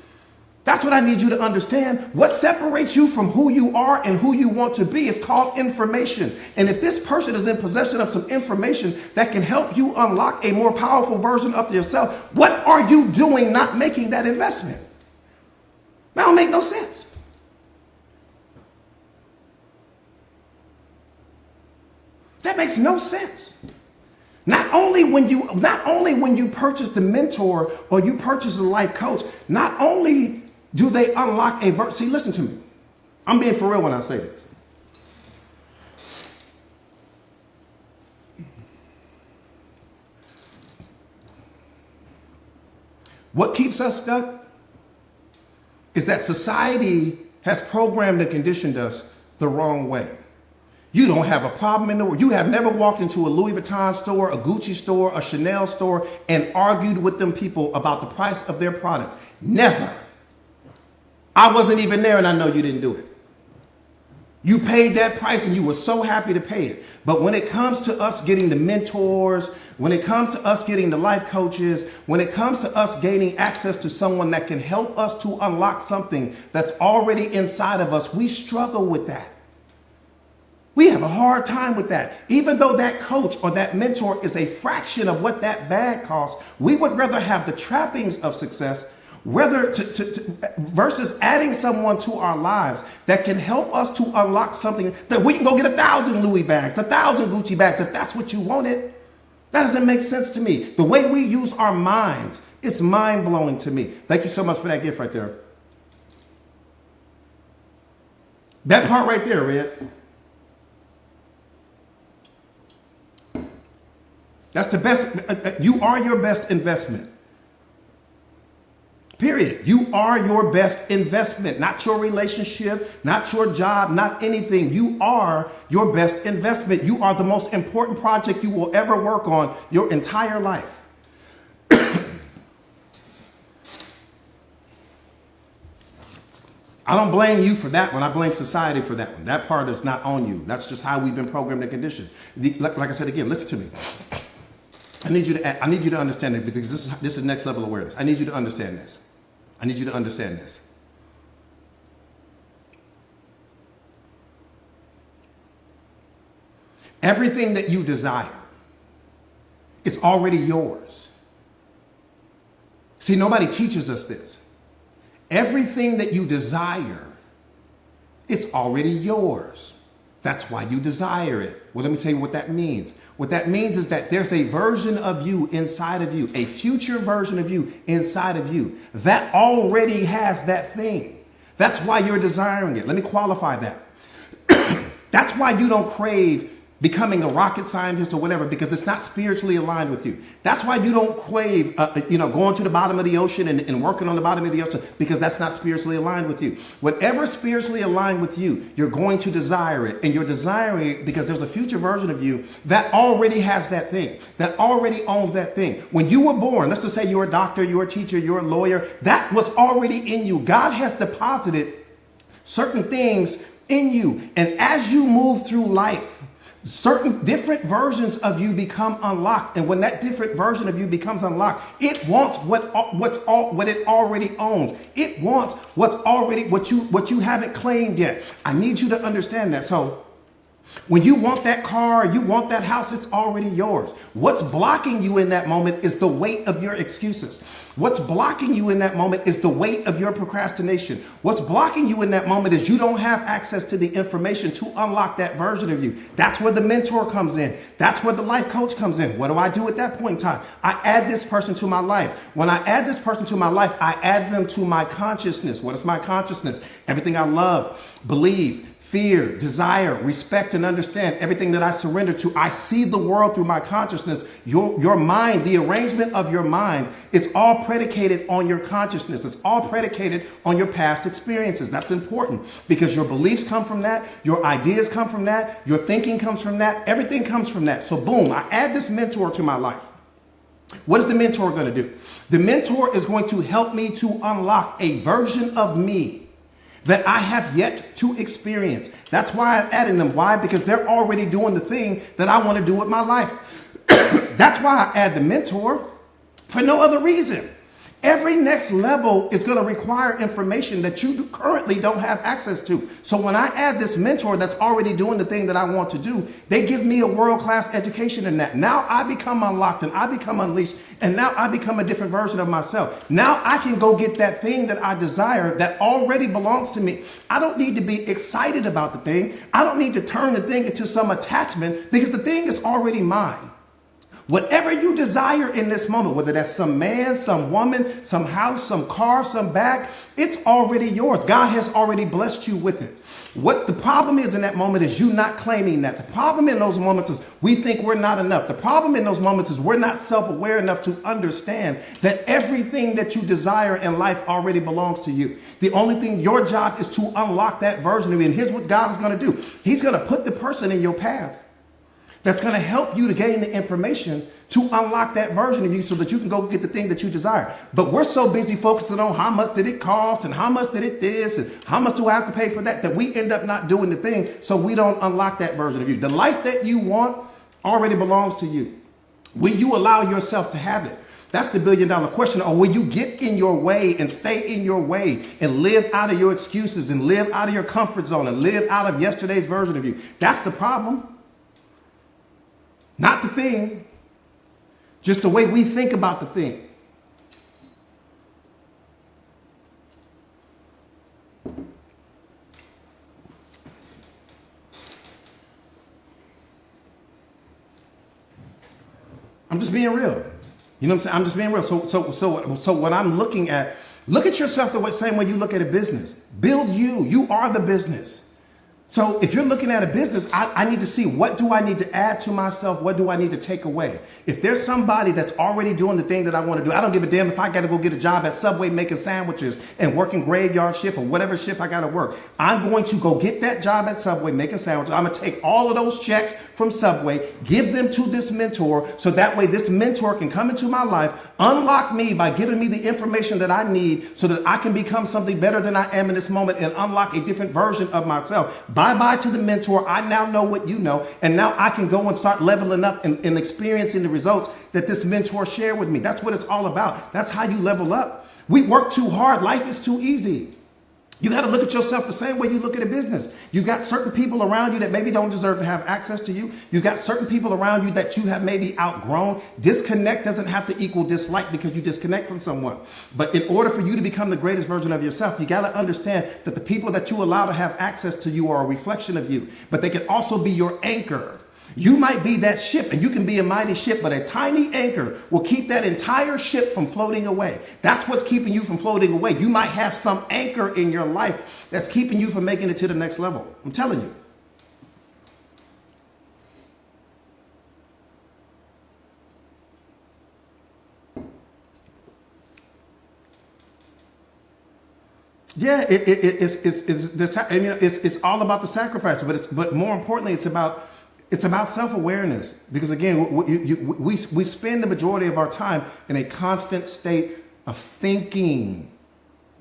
That's what I need you to understand. What separates you from who you are and who you want to be is called information. And if this person is in possession of some information that can help you unlock a more powerful version of yourself, what are you doing not making that investment? That don't make no sense. That makes no sense. Not only when you purchase the mentor or you purchase a life coach, not only do they unlock a see, listen to me. I'm being for real when I say this. What keeps us stuck is that society has programmed and conditioned us the wrong way. You don't have a problem in the world. You have never walked into a Louis Vuitton store, a Gucci store, a Chanel store, and argued with them people about the price of their products. Never. I wasn't even there and I know you didn't do it. You paid that price and you were so happy to pay it. But when it comes to us getting the mentors, when it comes to us getting the life coaches, when it comes to us gaining access to someone that can help us to unlock something that's already inside of us, we struggle with that. We have a hard time with that. Even though that coach or that mentor is a fraction of what that bag costs, we would rather have the trappings of success versus adding someone to our lives that can help us to unlock something that we can go get 1,000 Louis bags, 1,000 Gucci bags, if that's what you wanted. That doesn't make sense to me. The way we use our minds, it's mind-blowing to me. Thank you so much for that gift right there. That part right there, Red. That's the best. You are your best investment. Period. You are your best investment, not your relationship, not your job, not anything. You are your best investment. You are the most important project you will ever work on your entire life. I don't blame you for that one. I blame society for that one. That part is not on you. That's just how we've been programmed and conditioned. Like I said again, listen to me. I need you to understand it because this is next level awareness. I need you to understand this. I need you to understand this. Everything that you desire is already yours. See, nobody teaches us this. Everything that you desire is already yours. That's why you desire it. Well, let me tell you what that means. What that means is that there's a version of you inside of you, a future version of you inside of you that already has that thing. That's why you're desiring it. Let me qualify that. That's why you don't crave becoming a rocket scientist or whatever, because it's not spiritually aligned with you. That's why you don't crave, going to the bottom of the ocean and working on the bottom of the ocean, because that's not spiritually aligned with you. Whatever spiritually aligned with you, you're going to desire it, and you're desiring it because there's a future version of you that already has that thing, that already owns that thing. When you were born, let's just say you're a doctor, you're a teacher, you're a lawyer, that was already in you. God has deposited certain things in you, and as you move through life, certain different versions of you become unlocked. And when that different version of you becomes unlocked, it wants what it already owns. It wants what you haven't claimed yet. I need you to understand that. So When you want that car, you want that house, it's already yours. What's blocking you in that moment is the weight of your excuses. What's blocking you in that moment is the weight of your procrastination. What's blocking you in that moment is you don't have access to the information to unlock that version of you. That's where the mentor comes in. That's where the life coach comes in. What do I do at that point in time? I add this person to my life. When I add this person to my life, I add them to my consciousness. What is my consciousness? Everything I love, believe, fear, desire, respect, and understand, everything that I surrender to. I see the world through my consciousness. Your mind, the arrangement of your mind is all predicated on your consciousness. It's all predicated on your past experiences. That's important because your beliefs come from that. Your ideas come from that. Your thinking comes from that. Everything comes from that. So boom, I add this mentor to my life. What is the mentor going to do? The mentor is going to help me to unlock a version of me that I have yet to experience. That's why I'm adding them. Why? Because they're already doing the thing that I want to do with my life. That's why I add the mentor for no other reason. Every next level is going to require information that you currently don't have access to. So when I add this mentor that's already doing the thing that I want to do, they give me a world-class education in that. Now I become unlocked and I become unleashed, and now I become a different version of myself. Now I can go get that thing that I desire that already belongs to me. I don't need to be excited about the thing. I don't need to turn the thing into some attachment because the thing is already mine. Whatever you desire in this moment, whether that's some man, some woman, some house, some car, some bag, it's already yours. God has already blessed you with it. What the problem is in that moment is you not claiming that. The problem in those moments is we think we're not enough. The problem in those moments is we're not self-aware enough to understand that everything that you desire in life already belongs to you. The only thing, your job is to unlock that version of you. And here's what God is going to do. He's going to put the person in your path that's going to help you to gain the information to unlock that version of you so that you can go get the thing that you desire. But we're so busy focusing on how much did it cost and how much did it this and how much do I have to pay for that, that we end up not doing the thing so we don't unlock that version of you. The life that you want already belongs to you. Will you allow yourself to have it? That's the billion-dollar question. Or will you get in your way and stay in your way and live out of your excuses and live out of your comfort zone and live out of yesterday's version of you? That's the problem. Not the thing, just the way we think about the thing. I'm just being real. You know what I'm saying? I'm just being real. So what I'm looking at, look at yourself the same way you look at a business. Build you. You are the business. So if you're looking at a business, I need to see, what do I need to add to myself? What do I need to take away? If there's somebody that's already doing the thing that I want to do, I don't give a damn if I got to go get a job at Subway making sandwiches and working graveyard shift or whatever shift I got to work. I'm going to go get that job at Subway making sandwiches. I'm going to take all of those checks from Subway, give them to this mentor, so that way this mentor can come into my life, unlock me by giving me the information that I need so that I can become something better than I am in this moment and unlock a different version of myself. Bye-bye to the mentor. I now know what you know, and now I can go and start leveling up and experiencing the results that this mentor shared with me. That's what it's all about. That's how you level up. We work too hard. Life is too easy. You got to look at yourself the same way you look at a business. You got certain people around you that maybe don't deserve to have access to you. You got certain people around you that you have maybe outgrown. Disconnect doesn't have to equal dislike because you disconnect from someone. But in order for you to become the greatest version of yourself, you got to understand that the people that you allow to have access to you are a reflection of you, but they can also be your anchor. You might be that ship and you can be a mighty ship, but a tiny anchor will keep that entire ship from floating away. That's what's keeping you from floating away. You might have some anchor in your life that's keeping you from making it to the next level. I'm telling you. Yeah, it's all about the sacrifice, but more importantly, it's about self-awareness, because again, we spend the majority of our time in a constant state of thinking.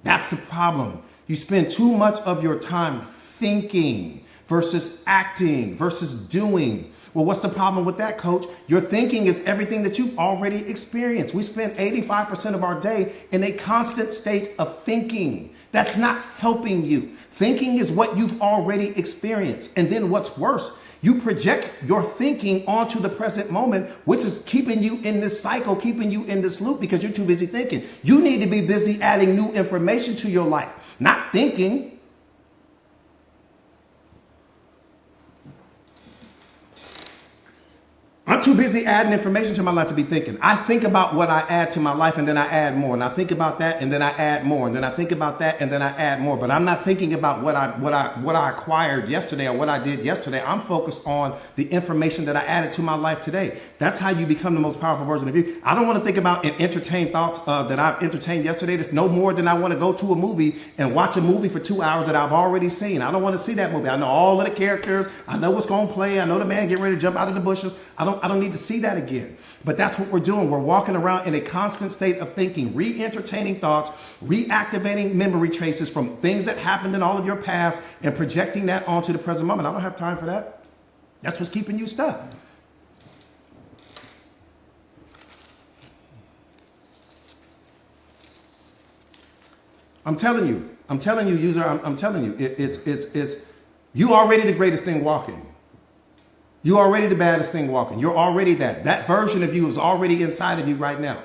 That's the problem. You spend too much of your time thinking versus acting versus doing. Well, what's the problem with that, coach? Your thinking is everything that you've already experienced. We spend 85% of our day in a constant state of thinking. That's not helping you. Thinking is what you've already experienced. And then what's worse, You project your thinking onto the present moment, which is keeping you in this cycle, keeping you in this loop because you're too busy thinking. You need to be busy adding new information to your life, not thinking. I'm too busy adding information to my life to be thinking. I think about what I add to my life and then I add more. And I think about that and then I add more. And then I think about that and then I add more. But I'm not thinking about what I acquired yesterday or what I did yesterday. I'm focused on the information that I added to my life today. That's how you become the most powerful version of you. I don't want to think about and entertain thoughts that I've entertained yesterday. That's no more than I want to go to a movie and watch a movie for 2 hours that I've already seen. I don't want to see that movie. I know all of the characters. I know what's going to play. I know the man getting ready to jump out of the bushes. I don't need to see that again. But that's what we're doing. We're walking around in a constant state of thinking, re-entertaining thoughts, reactivating memory traces from things that happened in all of your past and projecting that onto the present moment. I don't have time for that. That's what's keeping you stuck. I'm telling you, user, I'm telling you, it's you already the greatest thing walking. You're already the baddest thing walking. You're already that. That version of you is already inside of you right now.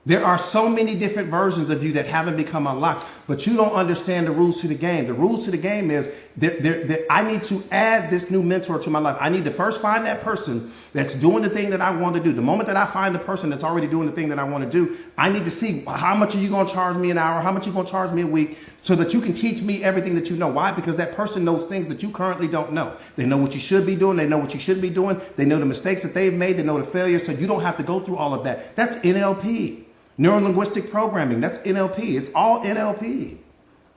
There are so many different versions of you that haven't become unlocked, but you don't understand the rules to the game. The rules to the game is that I need to add this new mentor to my life. I need to first find that person that's doing the thing that I want to do. The moment that I find the person that's already doing the thing that I want to do, I need to see how much are you going to charge me an hour? How much are you going to charge me a week? So that you can teach me everything that you know. Why? Because that person knows things that you currently don't know. They know what you should be doing. They know what you shouldn't be doing. They know the mistakes that they've made. They know the failures. So you don't have to go through all of that. That's NLP. Neuro-linguistic programming. That's NLP. It's all NLP.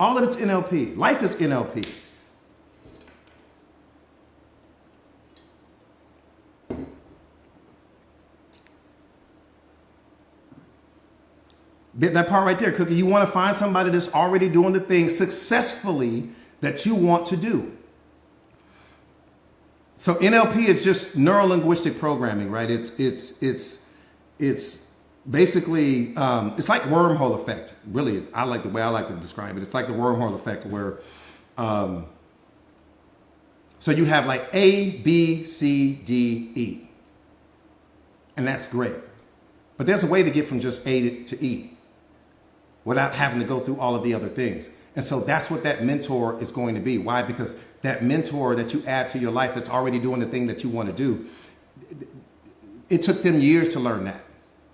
All of it's NLP. Life is NLP. That part right there, Cookie, you want to find somebody that's already doing the thing successfully that you want to do. So NLP is just neuro-linguistic programming, right? It's basically, it's like wormhole effect. Really, I like the way I like to describe it. It's like the wormhole effect where, so you have like A, B, C, D, E. And that's great. But there's a way to get from just A to E without having to go through all of the other things. And so that's what that mentor is going to be. Why? Because that mentor that you add to your life that's already doing the thing that you want to do, it took them years to learn that,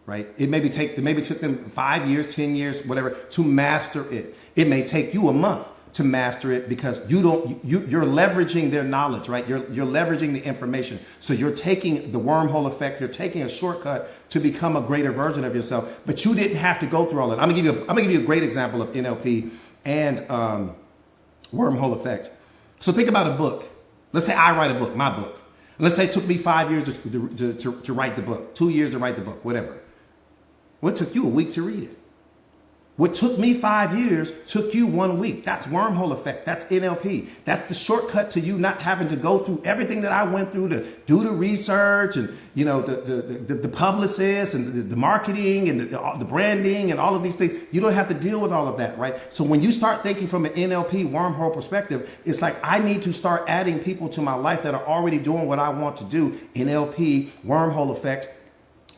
right? It maybe took them 5 years, 10 years, whatever, to master it. It may take you a month to master it because you're leveraging their knowledge, right? You're leveraging the information. So you're taking the wormhole effect. You're taking a shortcut to become a greater version of yourself, but you didn't have to go through all that. I'm gonna give you a great example of NLP and wormhole effect. So think about a book. Let's say I write a book, my book. Let's say it took me 5 years to write the book, 2 years to write the book, whatever. What took you a week to read it? What took me 5 years took you 1 week. That's wormhole effect. That's NLP. That's the shortcut to you not having to go through everything that I went through to do the research and, you know, the publicists and the marketing and the branding and all of these things. You don't have to deal with all of that, right? So when you start thinking from an NLP wormhole perspective, it's like I need to start adding people to my life that are already doing what I want to do. NLP, wormhole effect.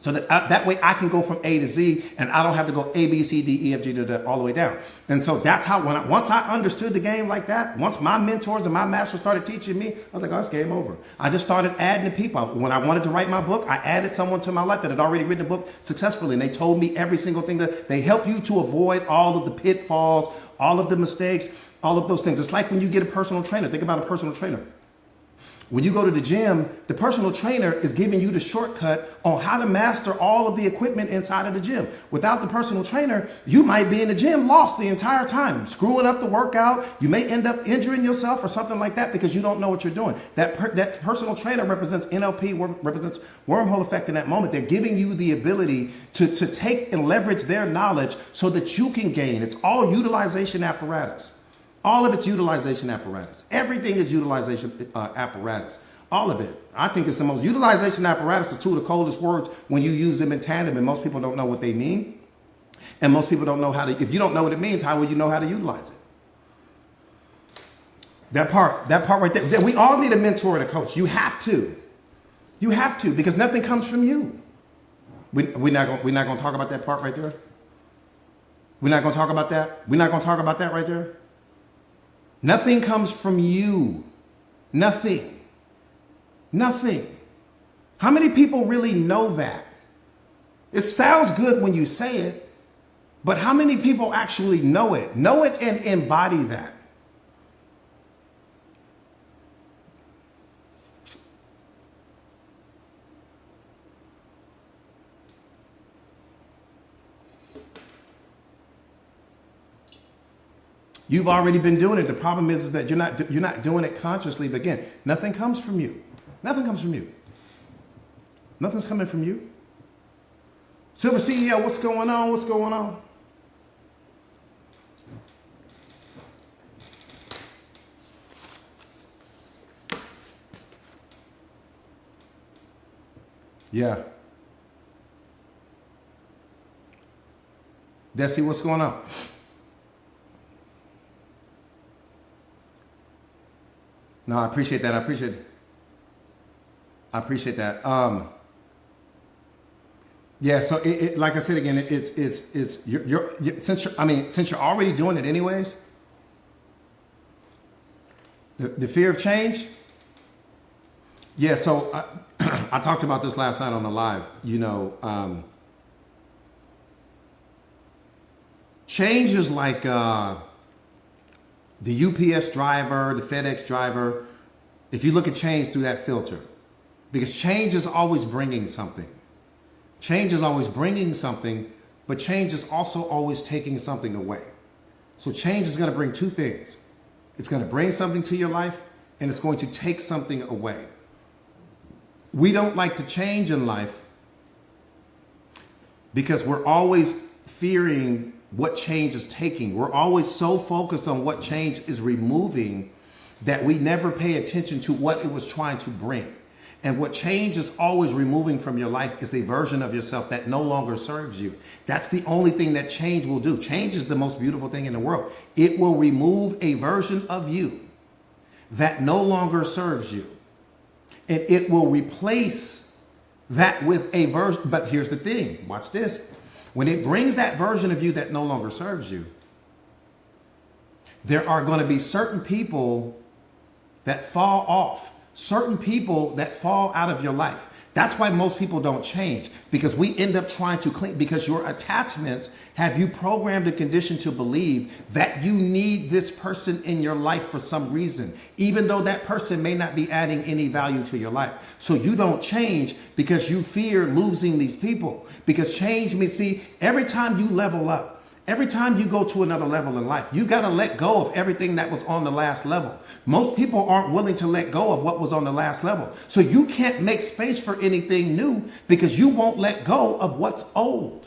So that way I can go from A to Z and I don't have to go A, B, C, D, E, F, G, all the way down. And so that's how, once I understood the game like that, once my mentors and my masters started teaching me, I was like, oh, it's game over. I just started adding the people. When I wanted to write my book, I added someone to my life that had already written a book successfully. And they told me every single thing that they help you to avoid all of the pitfalls, all of the mistakes, all of those things. It's like when you get a personal trainer. Think about a personal trainer. When you go to the gym, the personal trainer is giving you the shortcut on how to master all of the equipment inside of the gym. Without the personal trainer, you might be in the gym lost the entire time, screwing up the workout. You may end up injuring yourself or something like that because you don't know what you're doing. That personal trainer represents NLP, represents wormhole effect in that moment. They're giving you the ability to take and leverage their knowledge so that you can gain. It's all utilization apparatus. All of it's utilization apparatus. Everything is utilization apparatus. All of it. I think it's the most utilization apparatus is two of the coldest words when you use them in tandem, and most people don't know what they mean. And most people don't know how to, if you don't know what it means, how will you know how to utilize it? That part right there. We all need a mentor and a coach. You have to. You have to, because nothing comes from you. We're not going to talk about that part right there. We're not going to talk about that. We're not going to talk about that right there. Nothing comes from you. Nothing. Nothing. How many people really know that? It sounds good when you say it, but how many people actually know it? Know it and embody that. You've already been doing it. The problem is that you're not doing it consciously. But again, nothing comes from you. Nothing comes from you. Nothing's coming from you. Silver CEO, what's going on? What's going on? Yeah. Desi, what's going on? No, I appreciate that. I appreciate that. Yeah. So like I said again, since you're already doing it anyways, the fear of change. Yeah. So I talked about this last night on the live. Change is like the UPS driver, the FedEx driver. If you look at change through that filter, because change is always bringing something. Change is always bringing something, but change is also always taking something away. So change is going to bring two things. It's going to bring something to your life, and it's going to take something away. We don't like to change in life because we're always fearing what change is taking. We're always so focused on what change is removing that we never pay attention to what it was trying to bring. And what change is always removing from your life is a version of yourself that no longer serves you. That's the only thing that change will do. Change is the most beautiful thing in the world. It will remove a version of you that no longer serves you. And it will replace that with a version. But here's the thing. Watch this. When it brings that version of you that no longer serves you, there are going to be certain people that fall off, certain people that fall out of your life. That's why most people don't change, because we end up trying to clean, because your attachments have you programmed and conditioned to believe that you need this person in your life for some reason, even though that person may not be adding any value to your life. So you don't change because you fear losing these people. Because change means, see, every time you level up, every time you go to another level in life, you got to let go of everything that was on the last level. Most people aren't willing to let go of what was on the last level. So you can't make space for anything new because you won't let go of what's old.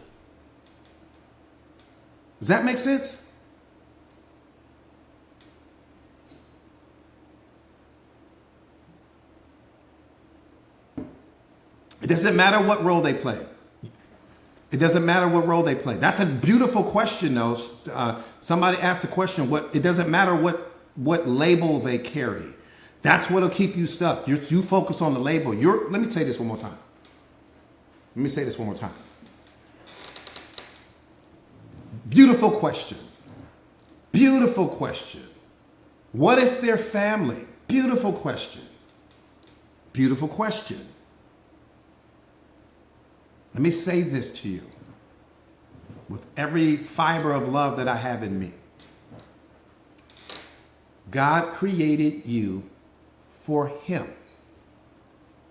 Does that make sense? It doesn't matter what role they play. It doesn't matter what role they play. That's a beautiful question, though. Somebody asked a question. It doesn't matter what label they carry. That's what'll keep you stuck. You focus on the label. Let me say this one more time. Beautiful question. Beautiful question. What if they're family? Beautiful question. Beautiful question. Let me say this to you with every fiber of love that I have in me. God created you for Him,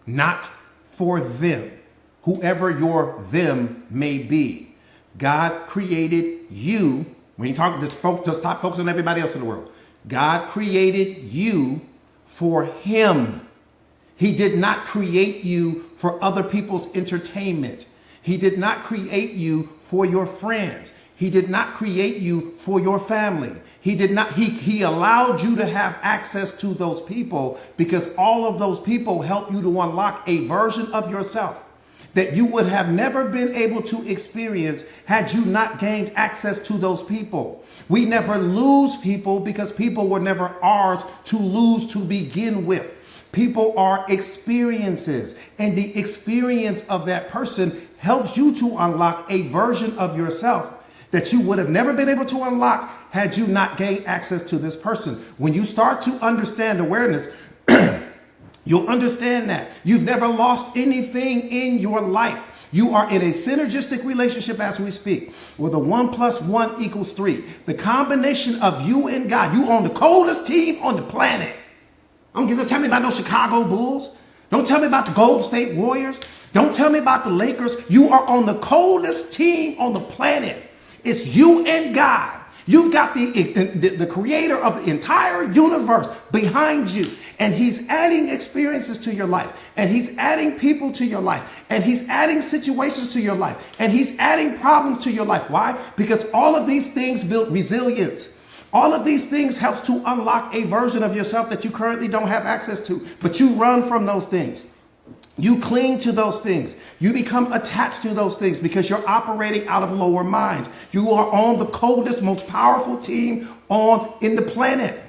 not for them, whoever your them may be. God created you. When you talk, just stop focusing on everybody else in the world. God created you for Him. He did not create you for other people's entertainment. He did not create you for your friends. He did not create you for your family. He allowed you to have access to those people because all of those people help you to unlock a version of yourself. that you would have never been able to experience had you not gained access to those people. We never lose people because people were never ours to lose to begin with. People are experiences, and the experience of that person helps you to unlock a version of yourself that you would have never been able to unlock had you not gained access to this person. When you start to understand awareness, you'll understand that you've never lost anything in your life. You are in a synergistic relationship as we speak, where the 1 + 1 = 3. The combination of you and God. You on the coldest team on the planet. Don't tell me about no Chicago Bulls. Don't tell me about the Golden State Warriors. Don't tell me about the Lakers. You are on the coldest team on the planet. It's you and God. You've got the creator of the entire universe behind you. And he's adding experiences to your life. And he's adding people to your life. And he's adding situations to your life. And he's adding problems to your life. Why? Because all of these things build resilience. All of these things helps to unlock a version of yourself that you currently don't have access to. But you run from those things. You cling to those things. You become attached to those things because you're operating out of lower minds. You are on the coldest, most powerful team in the planet.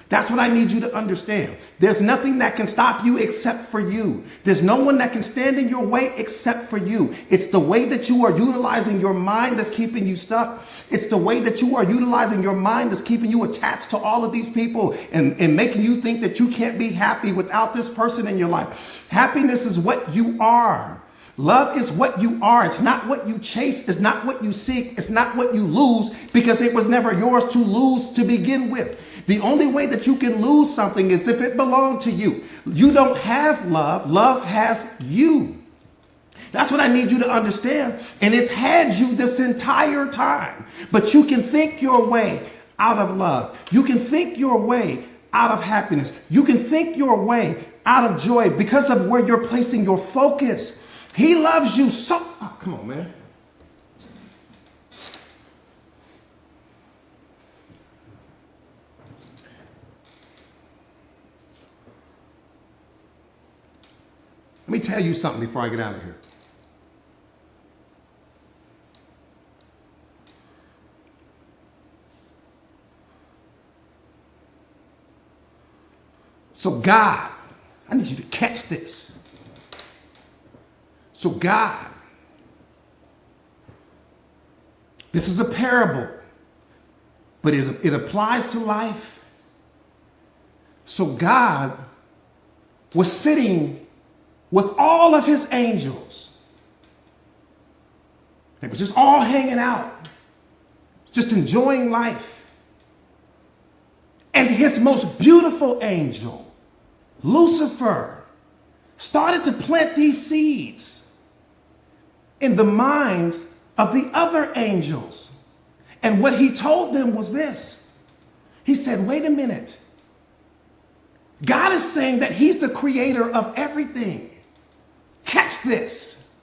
That's what I need you to understand. There's nothing that can stop you except for you. There's no one that can stand in your way except for you. It's the way that you are utilizing your mind that's keeping you stuck. It's the way that you are utilizing your mind that's keeping you attached to all of these people and making you think that you can't be happy without this person in your life. Happiness is what you are. Love is what you are. It's not what you chase. It's not what you seek. It's not what you lose because it was never yours to lose to begin with. The only way that you can lose something is if it belonged to you. You don't have love. Love has you. That's what I need you to understand. And it's had you this entire time. But you can think your way out of love. You can think your way out of happiness. You can think your way out of joy because of where you're placing your focus. He loves you so. Oh, come on, man. Let me tell you something before I get out of here. So God, I need you to catch this. So God, this is a parable, but it applies to life. So God was sitting with all of his angels. They were just all hanging out, just enjoying life. And his most beautiful angel, Lucifer, started to plant these seeds in the minds of the other angels. And what he told them was this. He said, wait a minute. God is saying that he's the creator of everything. Catch this.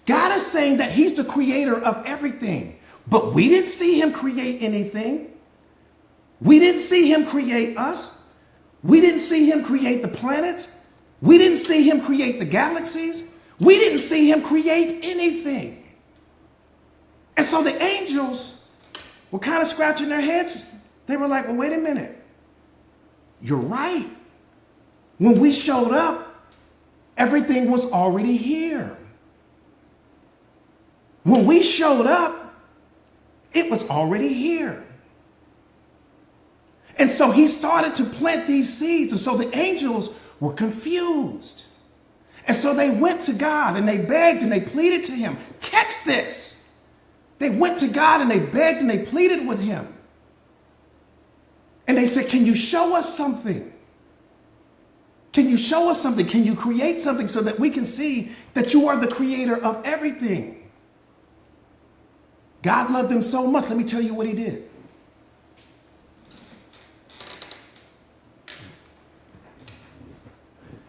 God is saying that he's the creator of everything, but we didn't see him create anything. We didn't see him create us. We didn't see him create the planets. We didn't see him create the galaxies. We didn't see him create anything. And so the angels were kind of scratching their heads. They were like, well, wait a minute. You're right. When we showed up, everything was already here. When we showed up, it was already here. And so he started to plant these seeds. And so the angels were confused. And so they went to God and they begged and they pleaded to him. Catch this. They went to God and they begged and they pleaded with him. And they said, can you show us something? Can you show us something? Can you create something so that we can see that you are the creator of everything? God loved them so much. Let me tell you what he did.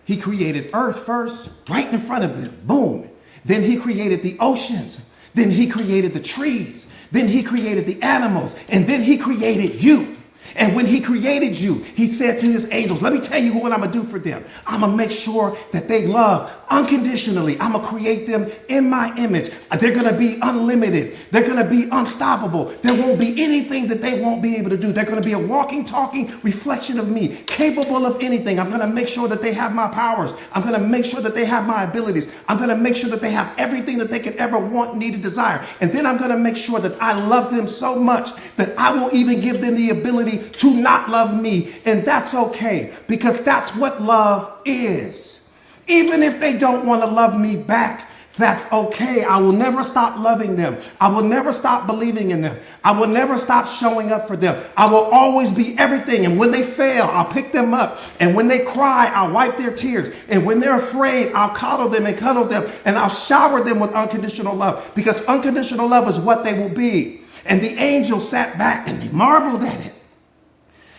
He created earth first, right in front of them. Boom. Then he created the oceans. Then he created the trees. Then he created the animals. And then he created you. And when he created you, he said to his angels, let me tell you what I'm going to do for them. I'm going to make sure that they love unconditionally. I'm going to create them in my image. They're going to be unlimited. They're going to be unstoppable. There won't be anything that they won't be able to do. They're going to be a walking, talking reflection of me, capable of anything. I'm going to make sure that they have my powers. I'm going to make sure that they have my abilities. I'm going to make sure that they have everything that they could ever want, need, and desire. And then I'm going to make sure that I love them so much that I will even give them the ability to not love me. And that's okay, because that's what love is. Even if they don't want to love me back, that's okay. I will never stop loving them. I will never stop believing in them. I will never stop showing up for them. I will always be everything. And when they fail, I'll pick them up. And when they cry, I'll wipe their tears. And when they're afraid, I'll coddle them and cuddle them. And I'll shower them with unconditional love, because unconditional love is what they will be. And the angels sat back and they marveled at it.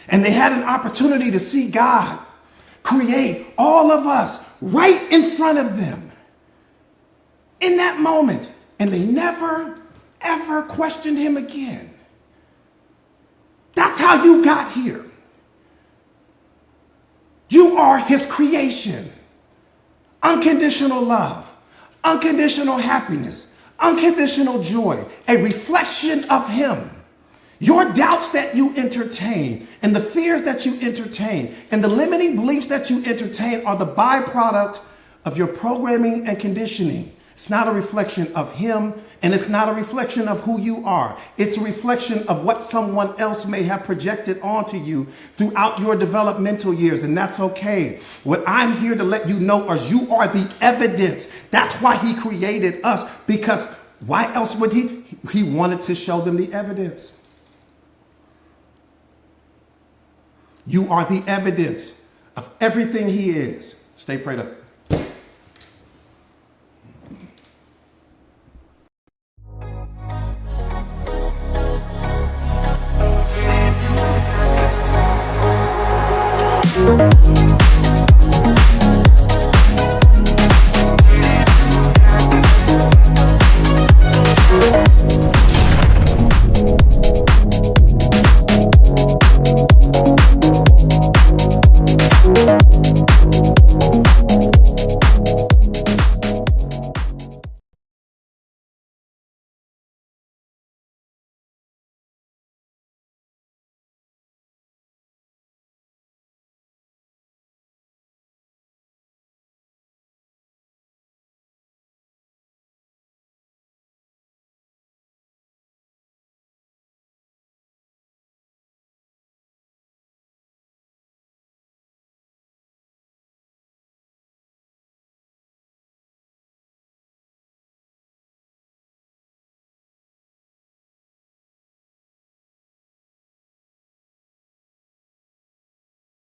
And they had an opportunity to see God create all of us right in front of them in that moment. And they never, ever questioned him again. That's how you got here. You are his creation. Unconditional love, unconditional happiness, unconditional joy, a reflection of him. Your doubts that you entertain and the fears that you entertain and the limiting beliefs that you entertain are the byproduct of your programming and conditioning. It's not a reflection of him, and it's not a reflection of who you are. It's a reflection of what someone else may have projected onto you throughout your developmental years, and that's okay. What I'm here to let you know is you are the evidence. That's why he created us, because why else would he? He wanted to show them the evidence. You are the evidence of everything he is. Stay prayed up.